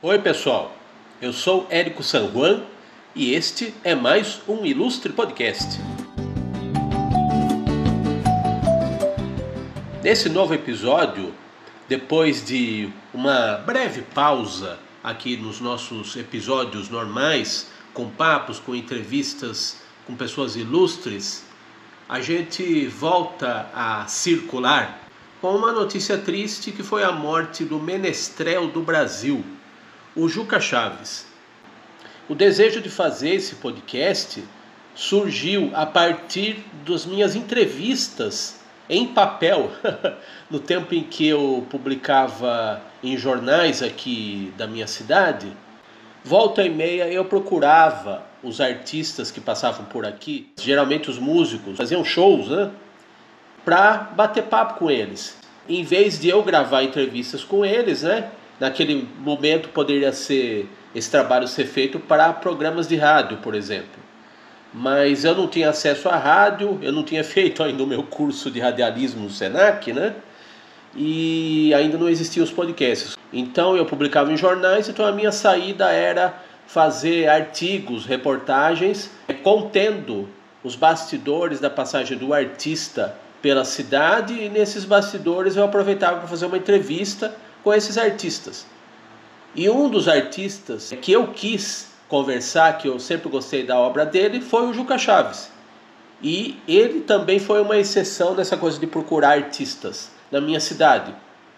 Oi pessoal, eu sou Érico San Juan e este é mais um Ilustre Podcast. Nesse novo episódio, depois de uma breve pausa aqui nos nossos episódios normais, com papos, com entrevistas com pessoas ilustres, a gente volta a circular com uma notícia triste que foi a morte do menestrel do Brasil, o Juca Chaves. O desejo de fazer esse podcast surgiu a partir das minhas entrevistas em papel, no tempo em que eu publicava em jornais aqui da minha cidade. Volta e meia eu procurava os artistas que passavam por aqui, geralmente os músicos, faziam shows, para bater papo com eles. Em vez de eu gravar entrevistas com eles, naquele momento poderia ser esse trabalho ser feito para programas de rádio, por exemplo. Mas eu não tinha acesso à rádio, eu não tinha feito ainda o meu curso de radialismo no Senac, e ainda não existiam os podcasts. Então eu publicava em jornais, então a minha saída era fazer artigos, reportagens, contendo os bastidores da passagem do artista pela cidade, e nesses bastidores eu aproveitava para fazer uma entrevista com esses artistas. E um dos artistas que eu quis conversar, que eu sempre gostei da obra dele, foi o Juca Chaves. E ele também foi uma exceção nessa coisa de procurar artistas na minha cidade,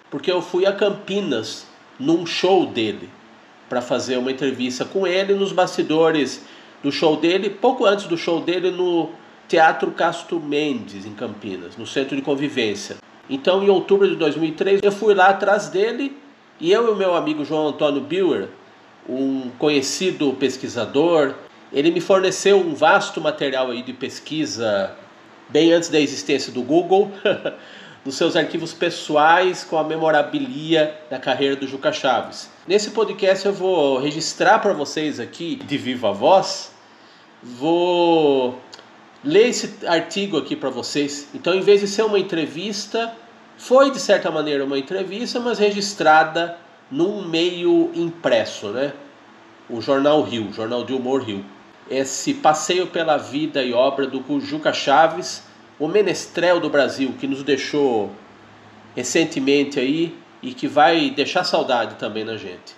porque eu fui a Campinas num show dele para fazer uma entrevista com ele nos bastidores do show dele, pouco antes do show dele no Teatro Castro Mendes, em Campinas, no Centro de Convivência. Então, em outubro de 2003, eu fui lá atrás dele, e eu e o meu amigo João Antônio Bauer, um conhecido pesquisador, ele me forneceu um vasto material aí de pesquisa, bem antes da existência do Google, dos seus arquivos pessoais com a memorabilia da carreira do Juca Chaves. Nesse podcast eu vou registrar para vocês aqui, de viva voz, vou ler esse artigo aqui para vocês. Então, em vez de ser uma entrevista, foi de certa maneira uma entrevista, mas registrada num meio impresso, O Jornal Rio, Jornal de Humor Rio. Esse passeio pela vida e obra do Juca Chaves, o menestrel do Brasil, que nos deixou recentemente aí e que vai deixar saudade também na gente.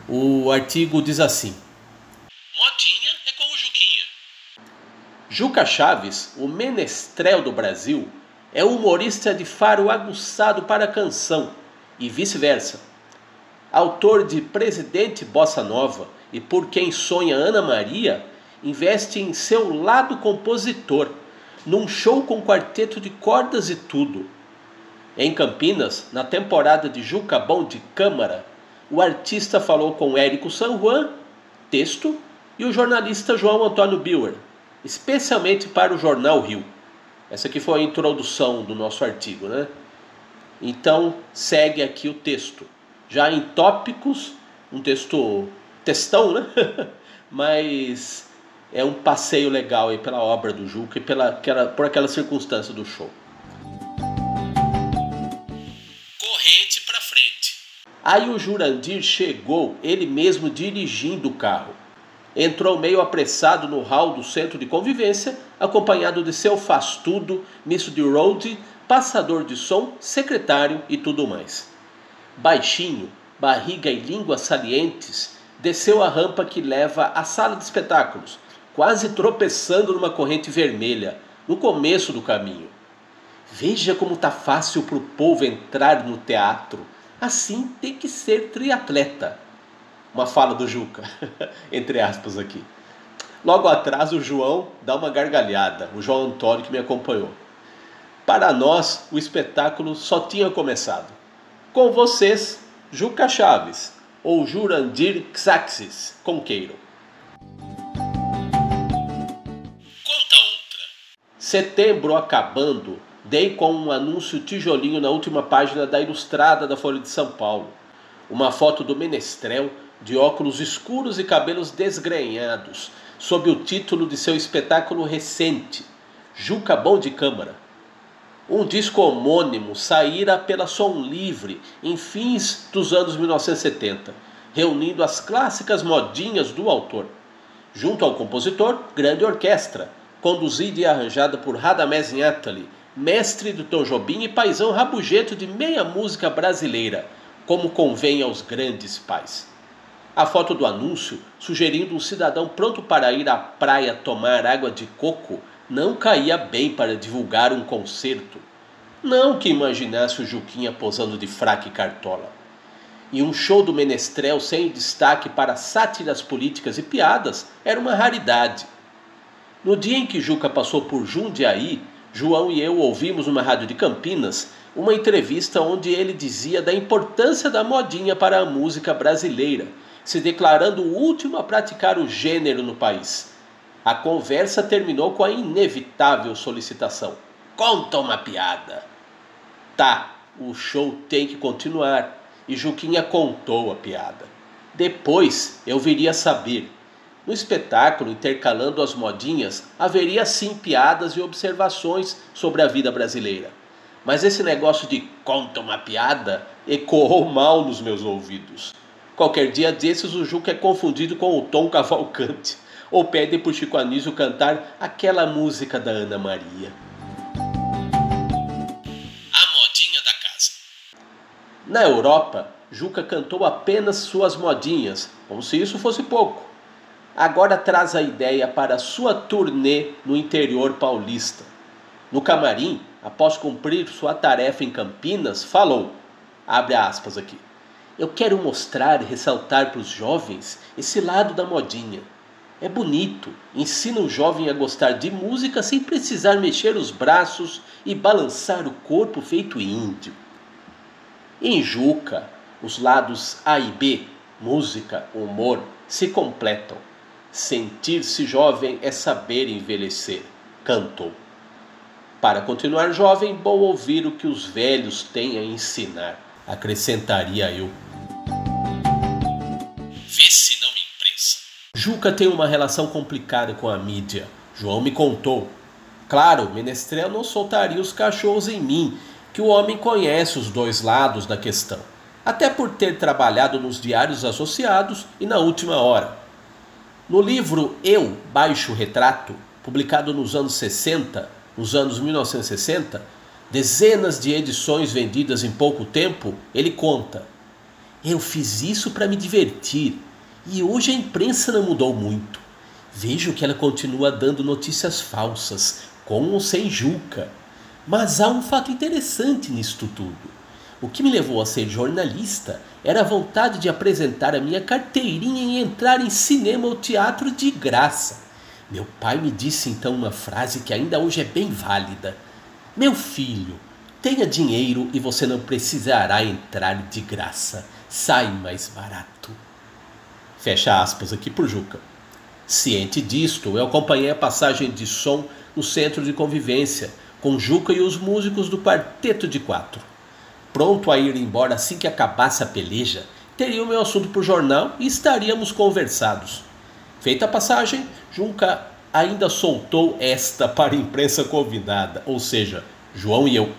O artigo diz assim: modinha é com o Juquinha. Juca Chaves, o menestrel do Brasil, é um humorista de faro aguçado para a canção e vice-versa. Autor de Presidente Bossa Nova e Por Quem Sonha Ana Maria, investe em seu lado compositor, num show com quarteto de cordas e tudo. Em Campinas, na temporada de Juca Bom de Câmara, o artista falou com Érico San Juan, texto, e o jornalista João Antônio Bauer, especialmente para o Jornal Rio. Essa aqui foi a introdução do nosso artigo, Então, segue aqui o texto. Já em tópicos, um textão, Mas é um passeio legal aí pela obra do Juca e por aquela circunstância do show. Corrente pra frente. Aí o Jurandir chegou, ele mesmo dirigindo o carro. Entrou meio apressado no hall do Centro de Convivência, acompanhado de seu faz-tudo, misto de roadie, passador de som, secretário e tudo mais. Baixinho, barriga e línguas salientes, desceu a rampa que leva à sala de espetáculos, quase tropeçando numa corrente vermelha, no começo do caminho. Veja como tá fácil pro povo entrar no teatro. Assim tem que ser triatleta. Uma fala do Juca, entre aspas aqui. Logo atrás o João dá uma gargalhada, o João Antônio que me acompanhou. Para nós, o espetáculo só tinha começado. Com vocês, Juca Chaves, ou Jurandir Xaxis Conqueiro. Conta outra. Setembro acabando, dei com um anúncio tijolinho na última página da Ilustrada da Folha de São Paulo. Uma foto do menestrel, de óculos escuros e cabelos desgrenhados, sob o título de seu espetáculo recente, Juca Bom de Câmara. Um disco homônimo saíra pela Som Livre em fins dos anos 1970, reunindo as clássicas modinhas do autor. Junto ao compositor, grande orquestra, conduzida e arranjada por Radamés Inátali, mestre do Tom Jobim e paizão rabugento de meia música brasileira, como convém aos grandes pais. A foto do anúncio, sugerindo um cidadão pronto para ir à praia tomar água de coco, não caía bem para divulgar um concerto. Não que imaginasse o Juquinha posando de fraque e cartola. E um show do menestrel sem destaque para sátiras políticas e piadas era uma raridade. No dia em que Juca passou por Jundiaí, João e eu ouvimos numa rádio de Campinas uma entrevista onde ele dizia da importância da modinha para a música brasileira, se declarando o último a praticar o gênero no país. A conversa terminou com a inevitável solicitação: conta uma piada. Tá, o show tem que continuar, e Juquinha contou a piada. Depois eu viria a saber. No espetáculo, intercalando as modinhas, haveria sim piadas e observações sobre a vida brasileira. Mas esse negócio de conta uma piada ecoou mal nos meus ouvidos. Qualquer dia desses o Juca é confundido com o Tom Cavalcante, ou pede por Chico Anísio cantar aquela música da Ana Maria. A modinha da casa. Na Europa, Juca cantou apenas suas modinhas, como se isso fosse pouco. Agora traz a ideia para sua turnê no interior paulista. No camarim, após cumprir sua tarefa em Campinas, falou, abre aspas aqui, eu quero mostrar e ressaltar para os jovens esse lado da modinha. É bonito, ensina o jovem a gostar de música sem precisar mexer os braços e balançar o corpo feito índio. Em Juca, os lados A e B, música, humor, se completam. Sentir-se jovem é saber envelhecer, cantou. Para continuar jovem, bom ouvir o que os velhos têm a ensinar, acrescentaria eu. Vê se não me imprensa. Juca tem uma relação complicada com a mídia, João me contou. Claro, Menestrel não soltaria os cachorros em mim, que o homem conhece os dois lados da questão, até por ter trabalhado nos diários associados e na última hora. No livro Eu, Baixo Retrato, publicado nos anos 60, nos anos 1960, dezenas de edições vendidas em pouco tempo, ele conta: eu fiz isso para me divertir, e hoje a imprensa não mudou muito. Vejo que ela continua dando notícias falsas, com ou sem Juca. Mas há um fato interessante nisto tudo. O que me levou a ser jornalista era a vontade de apresentar a minha carteirinha e entrar em cinema ou teatro de graça. Meu pai me disse então uma frase que ainda hoje é bem válida. Meu filho, tenha dinheiro e você não precisará entrar de graça. Sai mais barato. Fecha aspas aqui por Juca. Ciente disto, eu acompanhei a passagem de som no centro de convivência, com Juca e os músicos do Quarteto de Quatro. Pronto a ir embora assim que acabasse a peleja, teria o meu assunto para o jornal e estaríamos conversados. Feita a passagem, Juca ainda soltou esta para a imprensa convidada, ou seja, João e eu.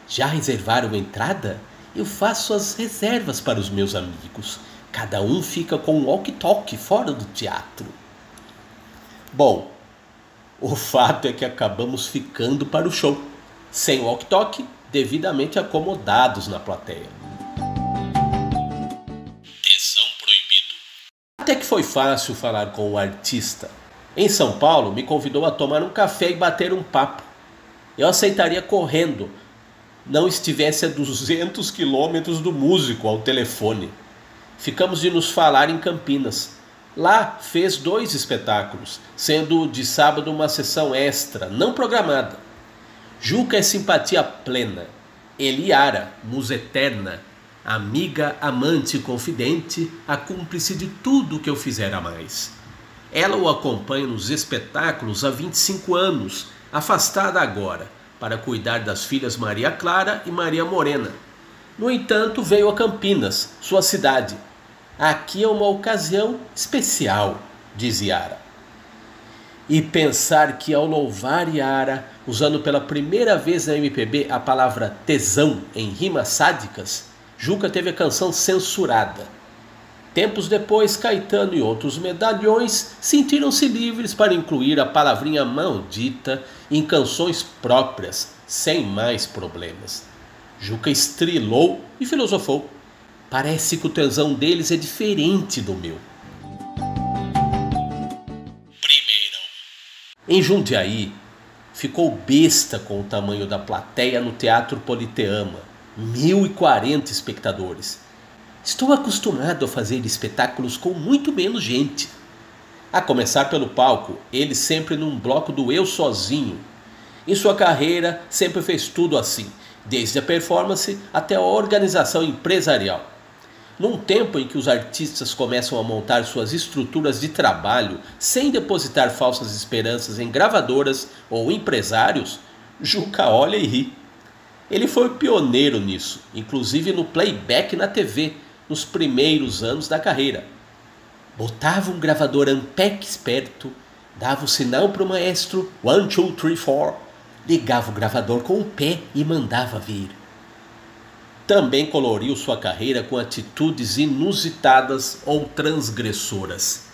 Já reservaram a entrada? Eu faço as reservas para os meus amigos. Cada um fica com um walkie-talkie fora do teatro. Bom, o fato é que acabamos ficando para o show, sem walkie-talkie, devidamente acomodados na plateia. Tesão proibido. Até que foi fácil falar com o artista. Em São Paulo, me convidou a tomar um café e bater um papo. Eu aceitaria correndo, não estivesse a 200 quilômetros do músico ao telefone. Ficamos de nos falar em Campinas. Lá fez 2 espetáculos, sendo de sábado uma sessão extra, não programada. Juca é simpatia plena. Eliara, musa eterna, amiga, amante e confidente, a cúmplice de tudo que eu fizera mais. Ela o acompanha nos espetáculos há 25 anos, afastada agora, para cuidar das filhas Maria Clara e Maria Morena. No entanto, veio a Campinas, sua cidade. Aqui é uma ocasião especial, diz Yara. E pensar que ao louvar Yara, usando pela primeira vez na MPB a palavra tesão em rimas sádicas, Juca teve a canção censurada. Tempos depois, Caetano e outros medalhões sentiram-se livres para incluir a palavrinha maldita em canções próprias, sem mais problemas. Juca estrilou e filosofou. Parece que o tesão deles é diferente do meu. Primeiro. Em Jundiaí, ficou besta com o tamanho da plateia no Teatro Politeama. 1.040 espectadores. Estou acostumado a fazer espetáculos com muito menos gente. A começar pelo palco, ele sempre num bloco do eu sozinho. Em sua carreira, sempre fez tudo assim, desde a performance até a organização empresarial. Num tempo em que os artistas começam a montar suas estruturas de trabalho sem depositar falsas esperanças em gravadoras ou empresários, Juca olha e ri. Ele foi o pioneiro nisso, inclusive no playback na TV, nos primeiros anos da carreira. Botava um gravador Ampex perto, dava o sinal para o maestro 1, 2, 3, 4, ligava o gravador com o pé e mandava vir. Também coloriu sua carreira com atitudes inusitadas ou transgressoras.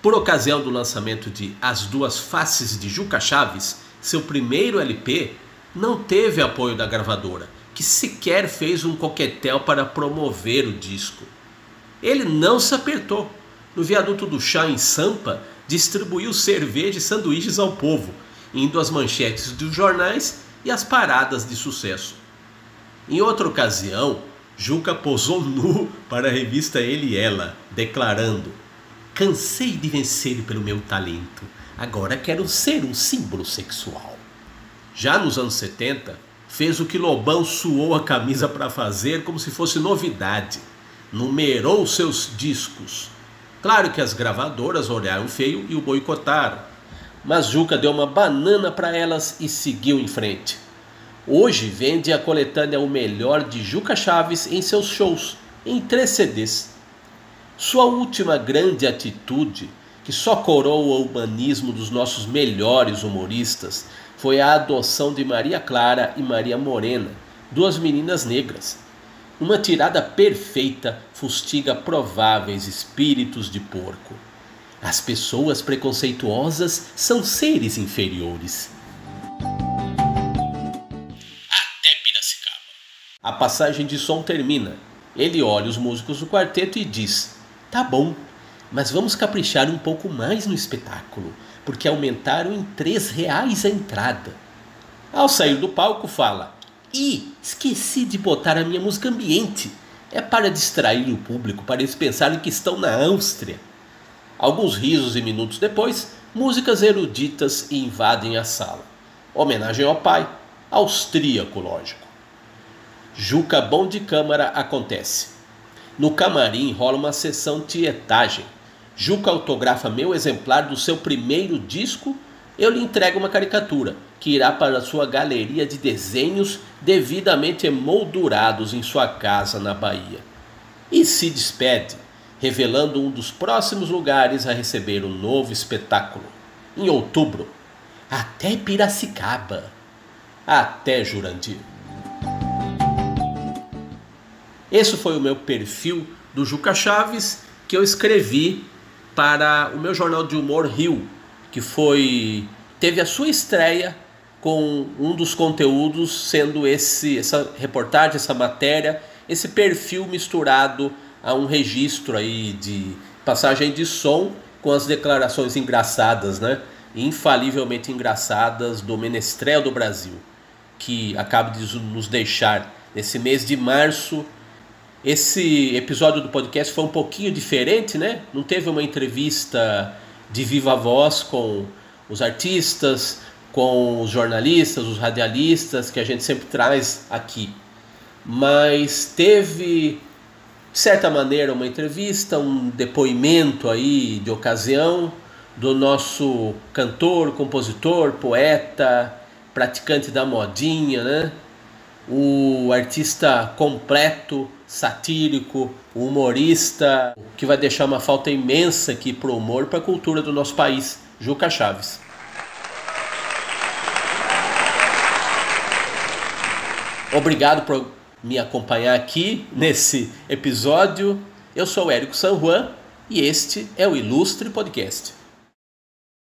Por ocasião do lançamento de As Duas Faces de Juca Chaves, seu primeiro LP, não teve apoio da gravadora, que sequer fez um coquetel para promover o disco. Ele não se apertou. No viaduto do Chá, em Sampa, distribuiu cerveja e sanduíches ao povo, indo às manchetes dos jornais e às paradas de sucesso. Em outra ocasião, Juca posou nu para a revista Ele e Ela, declarando: "Cansei de vencer pelo meu talento, agora quero ser um símbolo sexual." Já nos anos 70, fez o que Lobão suou a camisa para fazer como se fosse novidade. Numerou seus discos. Claro que as gravadoras olharam feio e o boicotaram, mas Juca deu uma banana para elas e seguiu em frente. Hoje vende a coletânea O Melhor de Juca Chaves em seus shows, em 3 CDs. Sua última grande atitude, que só coroa o humanismo dos nossos melhores humoristas, foi a adoção de Maria Clara e Maria Morena, 2 meninas negras. Uma tirada perfeita fustiga prováveis espíritos de porco. As pessoas preconceituosas são seres inferiores. Até Piracicaba. A passagem de som termina. Ele olha os músicos do quarteto e diz: "Tá bom, mas vamos caprichar um pouco mais no espetáculo, porque aumentaram em R$3 a entrada." Ao sair do palco fala: "Ih, esqueci de botar a minha música ambiente. É para distrair o público, para eles pensarem que estão na Áustria." Alguns risos e minutos depois, músicas eruditas invadem a sala. Homenagem ao pai, austríaco lógico. Juca bom de câmara acontece. No camarim rola uma sessão tietagem. Juca autografa meu exemplar do seu primeiro disco. Eu lhe entrego uma caricatura, que irá para a sua galeria de desenhos devidamente emoldurados em sua casa na Bahia. E se despede, revelando um dos próximos lugares a receber um novo espetáculo. Em outubro, até Piracicaba, até Jurandir. Esse foi o meu perfil do Juca Chaves, que eu escrevi para o meu jornal de humor Rio, que teve a sua estreia com um dos conteúdos sendo essa reportagem, essa matéria, esse perfil misturado a um registro aí de passagem de som com as declarações engraçadas, né? Infalivelmente engraçadas do menestrel do Brasil, que acaba de nos deixar nesse mês de março. Esse episódio do podcast foi um pouquinho diferente, né? Não teve uma entrevista de viva voz com os artistas, com os jornalistas, os radialistas que a gente sempre traz aqui. Mas teve, de certa maneira, uma entrevista, um depoimento aí de ocasião do nosso cantor, compositor, poeta, praticante da modinha, né? O artista completo, satírico, humorista, que vai deixar uma falta imensa aqui para o humor e para a cultura do nosso país, Juca Chaves. Obrigado por me acompanhar aqui nesse episódio. Eu sou o Érico San Juan e este é o Ilustre Podcast.